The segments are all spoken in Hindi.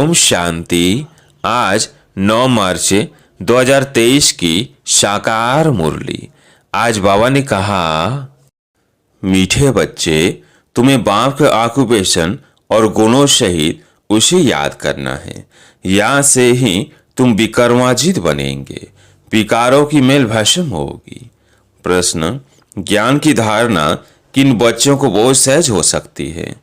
ओम शांति। आज 9 मार्च 2023 की साकार मुरली। आज बाबा ने कहा, मीठे बच्चे, तुम्हें बाप के ऑक्यूपेशन और गुणों सहित उसे याद करना है। यहाँ से ही तुम विक्रमाजित बनेंगे, विकारों की मेल भस्म होगी। प्रश्न, ज्ञान की धारणा किन बच्चों को बहुत सहज हो सकती है?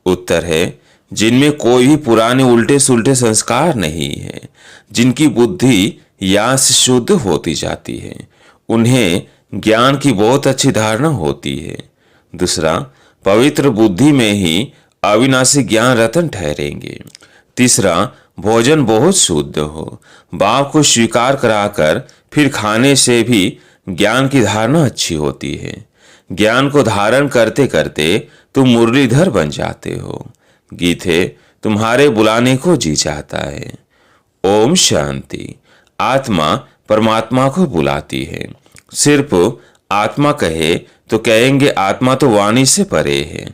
उत्तर है, जिनमें कोई भी पुराने उल्टे सुलटे संस्कार नहीं है, जिनकी बुद्धि यहाँ से शुद्ध होती जाती है, उन्हें ज्ञान की बहुत अच्छी धारणा होती है। दूसरा, पवित्र बुद्धि में ही अविनाशी ज्ञान रतन ठहरेंगे। तीसरा, भोजन बहुत शुद्ध हो, बाप को स्वीकार कराकर फिर खाने से भी ज्ञान की धारणा अच्छी होती है। ज्ञान को धारण करते करते तुम मुरलीधर बन जाते हो। गीत है, तुम्हारे बुलाने को जी चाहता है। ओम शांति। आत्मा परमात्मा को बुलाती है। सिर्फ आत्मा कहे तो कहेंगे आत्मा तो वाणी से परे है,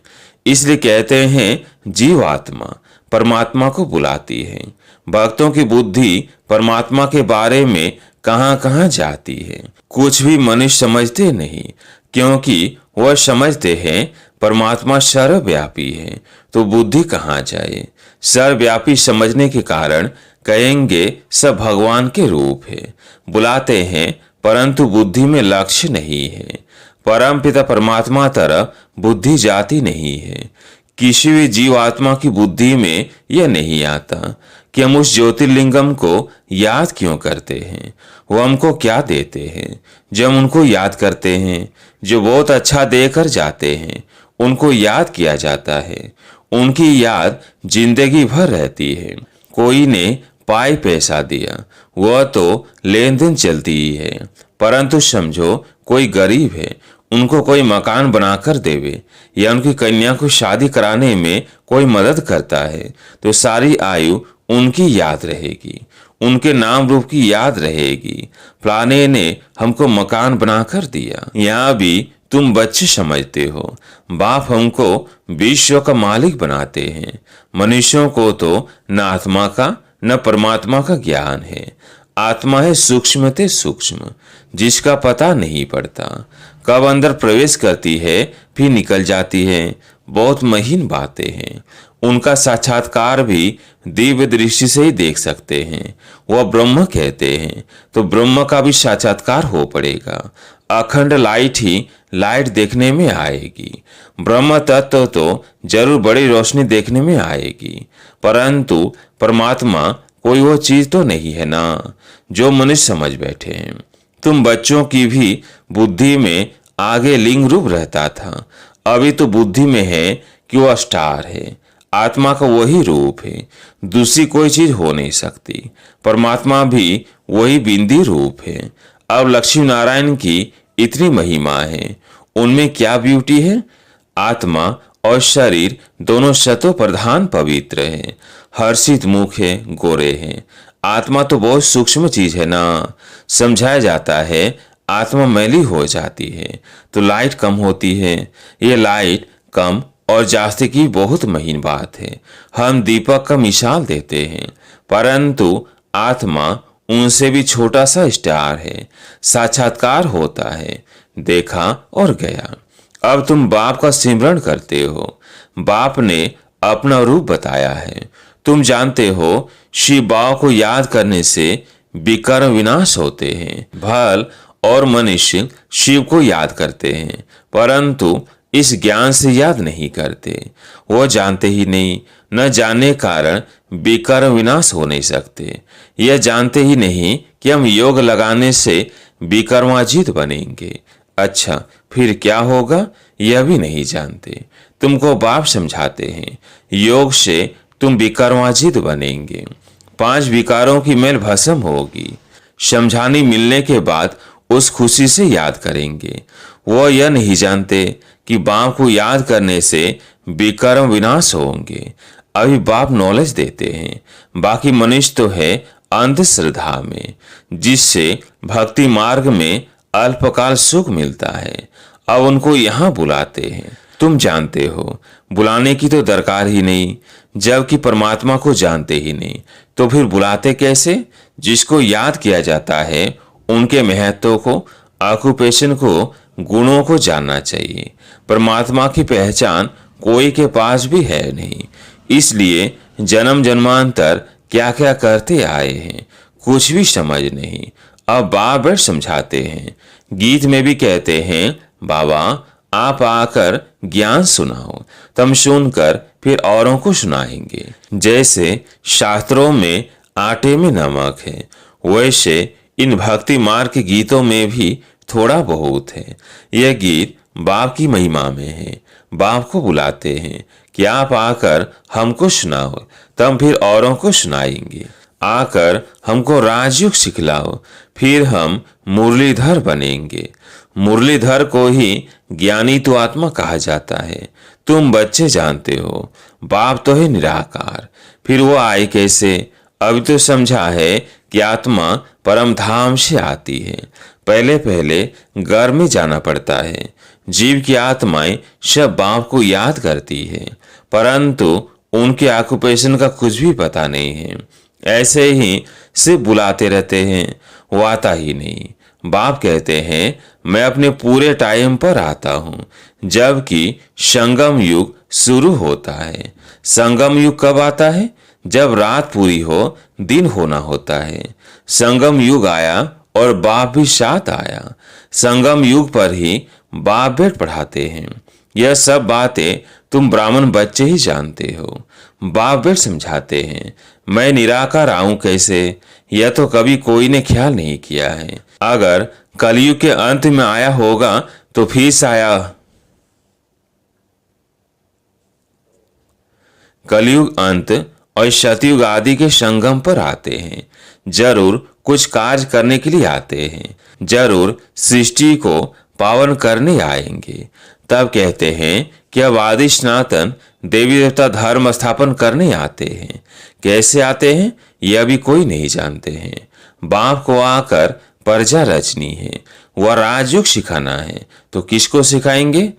इसलिए कहते हैं जीवात्मा परमात्मा को बुलाती है। भक्तों की बुद्धि परमात्मा के बारे में कहां कहां जाती है, कुछ भी मनुष्य समझते नहीं, क्योंकि वह समझते हैं परमात्मा सर्वव्यापी है, तो बुद्धि कहाँ जाए। सर्वव्यापी समझने के कारण कहेंगे सब भगवान के रूप है, बुलाते हैं, परंतु बुद्धि में लक्ष्य नहीं है। परम पिता परमात्मा तरफ बुद्धि जाती नहीं है। किसी भी जीवात्मा की बुद्धि में यह नहीं आता कि हम उस ज्योतिर्लिंगम को याद क्यों करते हैं, वो हमको क्या देते हैं जब उनको याद करते हैं। जो बहुत अच्छा देकर जाते हैं उनको याद किया जाता है, उनकी याद जिंदगी भर रहती है। कोई ने पाई पैसा दिया, वह तो लेन देन चलती ही है, परंतु समझो कोई गरीब है, उनको कोई मकान बनाकर देवे या उनकी कन्या को शादी कराने में कोई मदद करता है, तो सारी आयु उनकी याद रहेगी, उनके नाम रूप की याद रहेगी। फलाने ने हमको मकान बनाकर दिया। यहाँ भी तुम बच्चे समझते हो, बाप हमको विश्व का मालिक बनाते हैं। मनुष्यों को तो न आत्मा का न परमात्मा का ज्ञान है। आत्मा है सूक्ष्म ते सूक्ष्म, जिसका पता नहीं पड़ता, कब अंदर प्रवेश करती है फिर निकल जाती है। बहुत महीन बातें हैं, उनका साक्षात्कार भी दिव्य दृष्टि से ही देख सकते हैं। वह ब्रह्म कहते हैं, तो ब्रह्म का भी साक्षात्कार हो पड़ेगा। अखंड लाइट ही लाइट देखने में आएगी। ब्रह्म तत्व तो जरूर बड़ी रोशनी देखने में आएगी, परंतु परमात्मा कोई वो चीज तो नहीं है ना, जो मनुष्य समझ बैठे हैं। तुम बच्चों की भी बुद्धि में आगे लिंग रूप रहता था, अभी तो बुद्धि में है कि वह स्टार है। आत्मा का वही रूप है, दूसरी कोई चीज हो नहीं सकती। परमात्मा भी वही बिंदी रूप है। अब लक्ष्मी नारायण की इतनी महिमा है, उनमें क्या ब्यूटी है। आत्मा और शरीर दोनों शतो प्रधान पवित्र है, हर्षित मुख है, गोरे हैं। आत्मा तो बहुत सूक्ष्म चीज है ना। समझाया जाता है आत्मा मैली हो जाती है तो लाइट कम होती है। ये लाइट कम और जास्ती की बहुत महीन बात है। हम दीपक का मिसाल देते हैं, परंतु आत्मा उनसे भी छोटा सा स्टार है। साक्षात्कार होता है, देखा और गया। अब तुम बाप का सिमरण करते हो, बाप ने अपना रूप बताया है। तुम जानते हो शिव बाबा को याद करने से विकर्म विनाश होते हैं। भल और मनुष्य शिव को याद करते हैं, परंतु इस ज्ञान से याद नहीं करते। वो जानते ही नहीं, न जानने कारण विकर्म विनाश हो नहीं सकते। यह जानते ही नहीं कि हम योग लगाने से विकर्माजीत बनेंगे। अच्छा, फिर क्या होगा यह भी नहीं जानते। तुमको बाप समझाते हैं योग से तुम विकर्माजीत बनेंगे, 5 विकारों की मेल भस्म होगी। समझानी मिलने के बाद उस खुशी से याद करेंगे। वो यह नहीं जानते कि बाप को याद करने से विकर्म विनाश होंगे। अभी बाप नॉलेज देते हैं, बाकी मनुष्य तो है अंधश्रद्धा में, जिससे भक्ति मार्ग में अल्पकाल सुख मिलता है। अब उनको यहाँ बुलाते हैं। तुम जानते हो बुलाने की तो दरकार ही नहीं, जबकि परमात्मा को जानते ही नहीं, तो फिर बुलाते कैसे? जिसको याद किया जाता है उनके महत्व को, ऑक्यूपेशन को, गुणों को जानना चाहिए। परमात्मा की पहचान कोई के पास भी है नहीं, इसलिए जन्म जन्मांतर क्या क्या करते आए हैं कुछ भी समझ नहीं। अब बाप बैठ समझाते हैं। गीत में भी कहते हैं, बाबा आप आकर ज्ञान सुनाओ, तुम सुनकर फिर औरों को सुनाएंगे। जैसे शास्त्रों में आटे में नमक है, वैसे इन भक्ति मार्ग के गीतों में भी थोड़ा बहुत है। यह गीत बाप की महिमा में है। बाप को बुलाते हैं कि आप आकर हमको सुनाओ, तब फिर औरों को सुनाएंगे। आकर हमको राजयोग सिखलाओ, फिर हम मुरलीधर बनेंगे। मुरलीधर को ही ज्ञानी तो आत्मा कहा जाता है। तुम बच्चे जानते हो बाप तो है निराकार, फिर वो आए कैसे? अभी तो समझा है कि आत्मा परम धाम से आती है। पहले पहले घर में जाना पड़ता है। जीव की आत्माएं सब बाप को याद करती है, परंतु उनके ऑक्यूपेशन का कुछ भी पता नहीं है। ऐसे ही सिर्फ बुलाते रहते हैं, वो आता ही नहीं। बाप कहते हैं मैं अपने पूरे टाइम पर आता हूँ, जबकि संगम युग शुरू होता है। संगम युग कब आता है? जब रात पूरी हो, दिन होना होता है। संगम युग आया और बाप भी साथ आया। संगम युग पर ही बाप भेंट पढ़ाते हैं। यह सब बातें तुम ब्राह्मण बच्चे ही जानते हो। बाप भेंट समझाते हैं, मैं निराकार आऊं कैसे? यह तो कभी कोई ने ख्याल नहीं किया है। अगर कलयुग के अंत में आया होगा तो फिर से आया। कलयुग अंत और सतयुग आदि के संगम पर आते हैं। जरूर कुछ कार्य करने के लिए आते हैं, जरूर सृष्टि को पावन करने आएंगे। तब कहते हैं कि अब आदि सनातन देवी देवता धर्म स्थापन करने आते हैं। कैसे आते हैं यह भी कोई नहीं जानते हैं। बाप को आकर प्रजा रचनी है, वह राजयोग सिखाना है, तो किसको सिखाएंगे?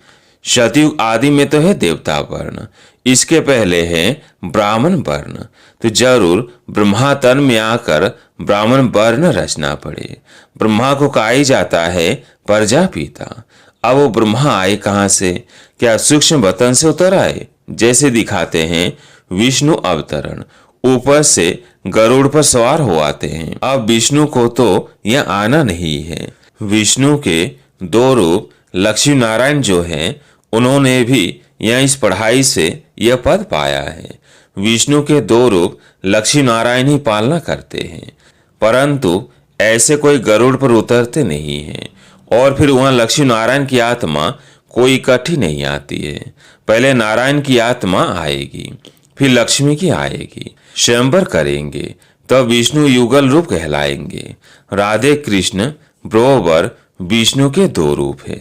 सतयुग आदि में तो है देवता वर्ण, इसके पहले है ब्राह्मण वर्ण, तो जरूर ब्रह्मा तन में आकर ब्राह्मण वर्ण रचना पड़े। ब्रह्मा को कहा ही जाता है प्रजापिता। अब वो ब्रह्मा आए कहाँ से? क्या सूक्ष्म वतन से उतर आए? जैसे दिखाते हैं विष्णु अवतरण, ऊपर से गरुड़ पर सवार हो आते हैं। अब विष्णु को तो यह आना नहीं है। विष्णु के दो रूप लक्ष्मी नारायण जो हैं, उन्होंने भी यह इस पढ़ाई से यह पद पाया है। विष्णु के दो रूप लक्ष्मी नारायण ही पालना करते हैं, परंतु ऐसे कोई गरुड़ पर उतरते नहीं हैं। और फिर वहां लक्ष्मी नारायण की आत्मा कोई इकट्ठी नहीं आती है। पहले नारायण की आत्मा आएगी, फिर लक्ष्मी की आएगी, स्वयंवर करेंगे, तब विष्णु युगल रूप कहलाएंगे। राधे कृष्ण बरोबर विष्णु के दो रूप है।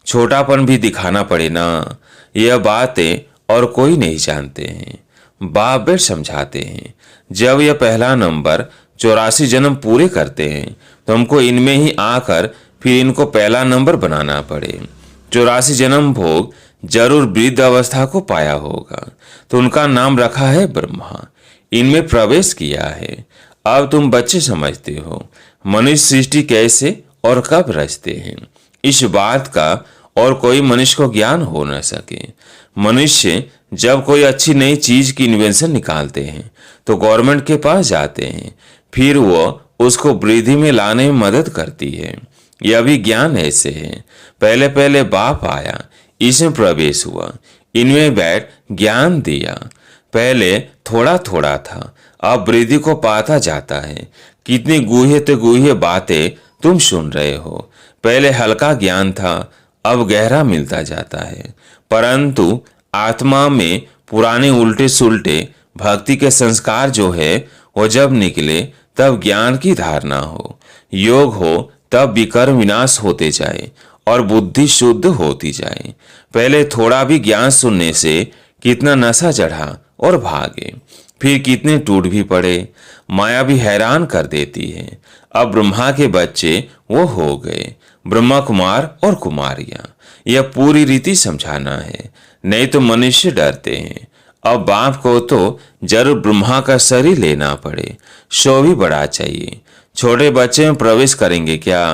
छोटापन भी दिखाना पड़े ना, यह बातें और कोई नहीं जानते हैं। बाप बेट समझाते हैं, जब यह पहला नंबर 84 जन्म पूरे करते हैं तो हमको इनमें ही आकर फिर इनको पहला नंबर बनाना पड़े। 84 जन्म भोग जरूर वृद्ध अवस्था को पाया होगा, तो उनका नाम रखा है ब्रह्मा। इनमें प्रवेश किया है। अब तुम बच्चे समझते हो मनुष्य सृष्टि कैसे और कब रचते हैं। इस बात का और कोई मनुष्य को ज्ञान हो न सके। मनुष्य जब कोई अच्छी नई चीज की इन्वेंशन निकालते हैं तो गवर्नमेंट के पास जाते हैं, फिर वो उसको वृद्धि में लाने में मदद करती है। यह भी ज्ञान ऐसे है। पहले पहले बाप आया, इसमें प्रवेश हुआ, इनमें बैठ ज्ञान दिया। पहले थोड़ा थोड़ा था, अब वृद्धि को पाता जाता है। कितनी गूढ़ तो गूढ़ बातें तुम सुन रहे हो। पहले हल्का ज्ञान था, अब गहरा मिलता जाता है, परंतु आत्मा में पुराने उल्टे सुलटे भक्ति के संस्कार जो है वो जब निकले तब ज्ञान की धारणा हो, योग हो, तब विकर्म विनाश होते जाए और बुद्धि शुद्ध होती जाए। पहले थोड़ा भी ज्ञान सुनने से कितना नशा चढ़ा और भागे, फिर कितने टूट भी पड़े। माया भी हैरान कर देती है। अब ब्रह्मा के बच्चे वो हो गए, ब्रह्मा कुमार और कुमारियां। यह पूरी रीति समझाना है, नहीं तो मनुष्य डरते हैं। अब बाप को तो जरूर ब्रह्मा का शरीर लेना पड़े, सो भी बड़ा चाहिए। छोटे बच्चे में प्रवेश करेंगे क्या?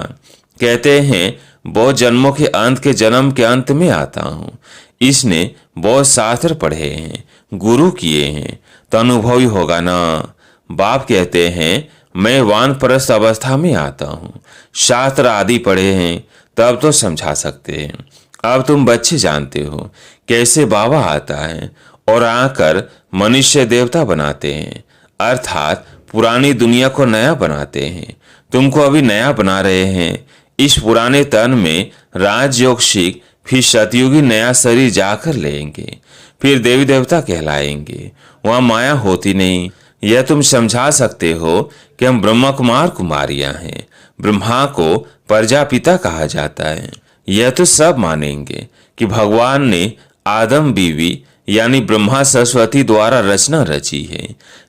कहते हैं बहुत जन्मों के अंत के जन्म के अंत में आता हूँ। इसने बहुत शास्त्र पढ़े हैं, गुरु किए हैं, तो अनुभवी होगा ना। बाप कहते हैं मैं वानप्रस्थ अवस्था में आता हूँ, शास्त्र आदि पढ़े हैं, तब तो समझा सकते हैं। अब तुम बच्चे जानते हो कैसे बाबा आता है और आकर मनुष्य देवता बनाते हैं, अर्थात पुरानी दुनिया को नया बनाते हैं। तुमको अभी नया बना रहे हैं। इस पुराने तन में राजयोग सीख फिर सतयुगी नया शरीर जाकर लेंगे, फिर देवी देवता कहलाएंगे। वहां माया होती नहीं। यह तुम समझा सकते हो कि हम ब्रह्मा कुमार कुमारियां हैं। ब्रह्मा को प्रजापिता कहा जाता है। यह तो सब मानेंगे कि भगवान ने आदम बीवी यानी ब्रह्मा सरस्वती द्वारा रचना रची है।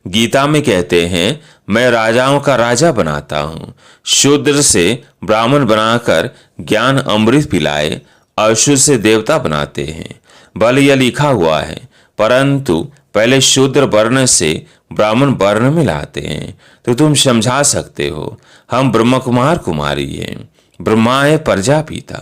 गीता में कहते हैं मैं राजाओं का राजा बनाता हूँ, शूद्र से ब्राह्मण बनाकर ज्ञान अमृत पिलाए, अशुद्ध से देवता बनाते हैं। भले यह लिखा हुआ है, परंतु पहले शूद्र वर्ण से ब्राह्मण वर्ण में लाते हैं। तो तुम समझा सकते हो हम ब्रह्म कुमार कुमारी हैं। ब्रह्मा है प्रजापिता।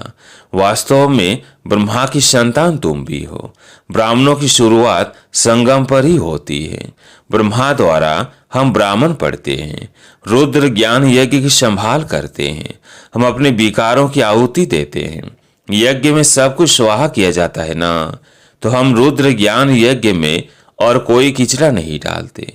वास्तव में ब्रह्मा की संतान तुम भी हो। ब्राह्मणों की शुरुआत संगम पर ही होती है। ब्रह्मा द्वारा हम ब्राह्मण पढ़ते हैं, रुद्र ज्ञान यज्ञ की संभाल करते हैं, हम अपने विकारों की आहुति देते हैं। यज्ञ में सब कुछ स्वाहा किया जाता है ना, तो हम रुद्र ज्ञान यज्ञ में और कोई किचरा नहीं डालते,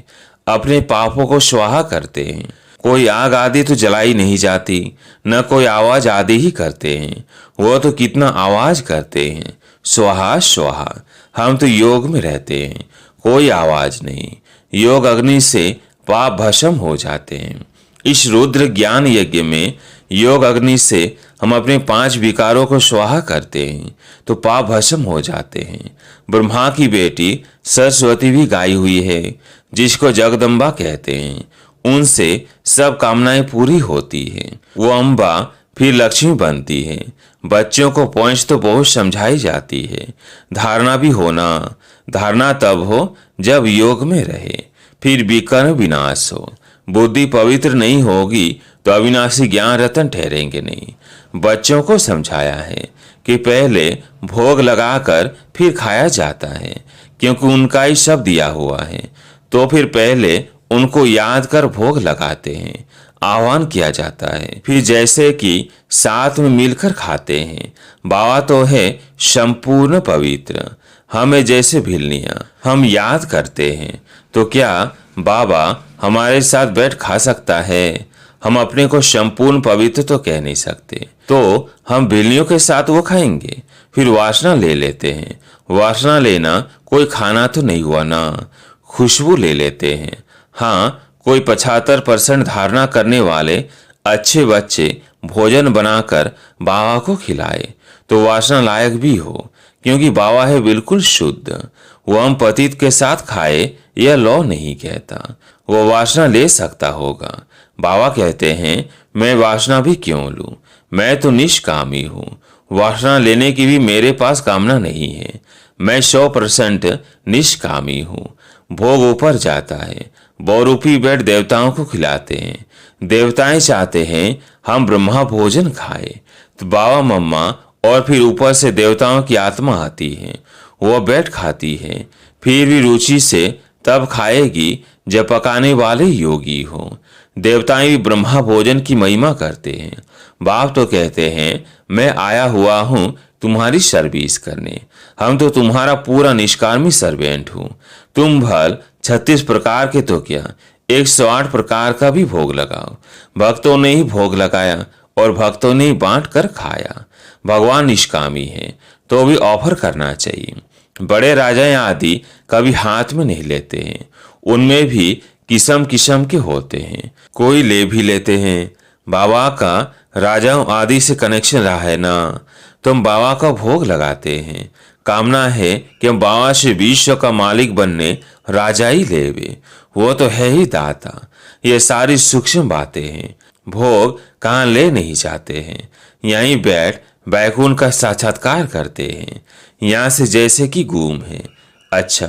अपने पापों को स्वाहा करते हैं। कोई आग आदि तो जलाई नहीं जाती, न कोई आवाज आदि ही करते हैं। वो तो कितना आवाज करते हैं, स्वाहा स्वाहा। हम तो योग में रहते हैं, कोई आवाज नहीं। योग अग्नि से पाप भस्म हो जाते हैं। इस रुद्र ज्ञान यज्ञ में योग अग्नि से हम अपने 5 विकारों को स्वाहा करते हैं, तो पाप भस्म हो जाते हैं। ब्रह्मा की बेटी सरस्वती भी गाई हुई है, जिसको जगदम्बा कहते हैं। उनसे सब कामनाएं पूरी होती है। वो अम्बा फिर लक्ष्मी बनती है। बच्चों को पहुंच तो बहुत समझाई जाती है। धारणा भी होना, धारणा तब हो जब योग में रहे, फिर विकर्म विनाश हो। बुद्धि पवित्र नहीं होगी तो अविनाशी ज्ञान रतन ठहरेंगे नहीं। बच्चों को समझाया है कि पहले भोग लगाकर फिर खाया जाता है, क्योंकि उनका ही सब दिया हुआ है। तो फिर पहले उनको याद कर भोग लगाते हैं, आह्वान किया जाता है, फिर जैसे कि साथ में मिलकर खाते हैं। बाबा तो है संपूर्ण पवित्र, हमें जैसे भिलनिया हम याद करते हैं, तो क्या बाबा हमारे साथ बैठ खा सकता है? हम अपने को संपूर्ण पवित्र तो कह नहीं सकते, तो हम भिलनियों के साथ वो खाएंगे। फिर वासना ले लेते हैं। वासना लेना कोई खाना तो नहीं हुआ ना, खुशबू ले लेते हैं। हाँ, कोई 75% धारणा करने वाले अच्छे बच्चे भोजन बनाकर बाबा को खिलाए तो वासना लायक भी हो, क्योंकि बाबा है बिल्कुल शुद्ध। वो हम पतित के साथ खाए यह लौ नहीं कहता, वो वासना ले सकता होगा। बाबा कहते हैं मैं वासना भी क्यों लूं, मैं तो निष्कामी हूँ। वासना लेने की भी मेरे पास कामना नहीं है। मैं 100% निष्कामी हूँ। भोग ऊपर जाता है, बहुरूपी बैठ देवताओं को खिलाते हैं। देवताएं चाहते हैं हम ब्रह्मा भोजन खाए, तो बाबा मम्मा और फिर ऊपर से देवताओं की आत्मा आती है, वह बैठ खाती है। फिर भी रुचि से तब खाएगी जब पकाने वाले योगी हो। देवताएं भी ब्रह्मा भोजन की महिमा करते हैं। बाप तो कहते हैं मैं आया हुआ हूँ तुम्हारी सर्विस करने। हम तो तुम्हारा पूरा निष्कामी सर्वेंट हूँ। तुम भल 36 प्रकार के तो क्या 108 प्रकार का भी भोग लगाओ। भक्तों ने ही भोग लगाया और भक्तों ने ही बांट कर खाया। भगवान निष्कामी है तो भी ऑफर करना चाहिए। बड़े राजाएं आदि कभी हाथ में नहीं लेते हैं, उनमें भी किस्म किस्म के होते हैं, कोई ले भी लेते हैं। बाबा का राजाओं आदि से कनेक्शन रहा है ना, तो हम बाबा का भोग लगाते हैं। कामना है कि हम बाबा से विश्व का मालिक बनने राजा ही लेवे, वो तो है ही दाता। ये सारी सूक्ष्म बातें हैं। भोग कहाँ ले नहीं जाते हैं, यहीं बैठ बैकुंठ का साक्षात्कार करते हैं, यहाँ से जैसे कि गुम है। अच्छा,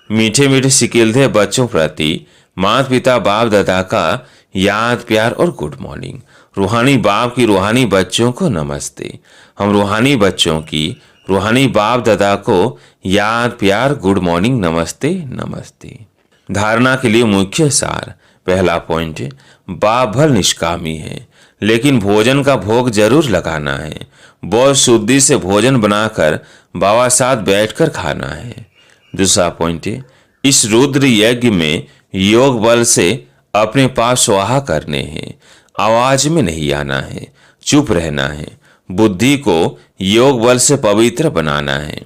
मीठे मीठे सिकिलते बच्चों प्रति माता पिता बाप दादा का याद प्यार और गुड मॉर्निंग। रूहानी बाप की रूहानी बच्चों को नमस्ते। हम रूहानी बच्चों की रूहानी बाप दादा को याद प्यार गुड मॉर्निंग नमस्ते नमस्ते। धारणा के लिए मुख्य सार। पहला पॉइंट, बाप भर निष्कामी है लेकिन भोजन का भोग जरूर लगाना है। बहुत शुद्धि से भोजन बनाकर बाबा साथ बैठकर खाना है। दूसरा पॉइंट, इस रुद्र यज्ञ में योग बल से अपने पाप स्वाहा करने हैं। आवाज में नहीं आना है, चुप रहना है। बुद्धि को योग बल से पवित्र बनाना है।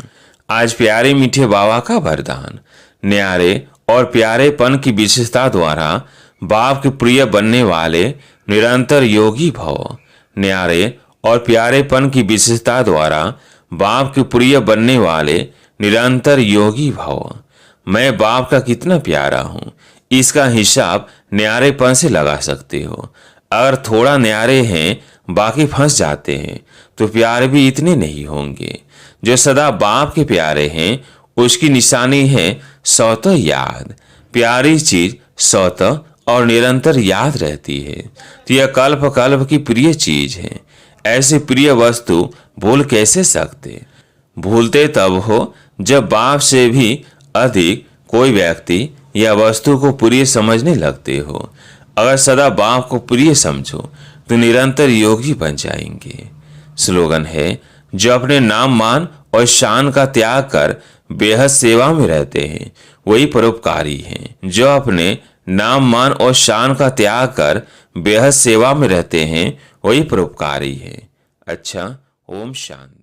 आज प्यारे मीठे बाबा का वरदान। न्यारे और प्यारेपन की विशेषता द्वारा बाप के प्रिय बनने वाले निरंतर योगी भव। न्यारे और प्यारेपन की विशेषता द्वारा बाप के प्रिय बनने वाले निरंतर योगी भव। मैं बाप का कितना प्यारा हूँ, इसका हिसाब न्यारेपन से लगा सकते हो। अगर थोड़ा न्यारे हैं बाकी फंस जाते हैं तो प्यारे भी इतने नहीं होंगे। जो सदा बाप के प्यारे हैं उसकी निशानी है स्वतः याद। प्यारी चीज स्वतः और निरंतर याद रहती है तो यह कल्प कल्प की प्रिय चीज है। ऐसी प्रिय वस्तु भूल कैसे सकते? भूलते तब हो जब बाप से भी अधिक कोई व्यक्ति या वस्तु को प्रिय समझने लगते हो। अगर सदा बाप को प्रिय समझो तो निरंतर योगी बन जाएंगे। स्लोगन है, जो अपने नाम मान और शान का त्याग कर बेहद सेवा में रहते हैं वही परोपकारी हैं। जो अपने नाम मान और शान का त्याग कर बेहद सेवा में रहते हैं वही परोपकारी है। अच्छा, ओम शांति।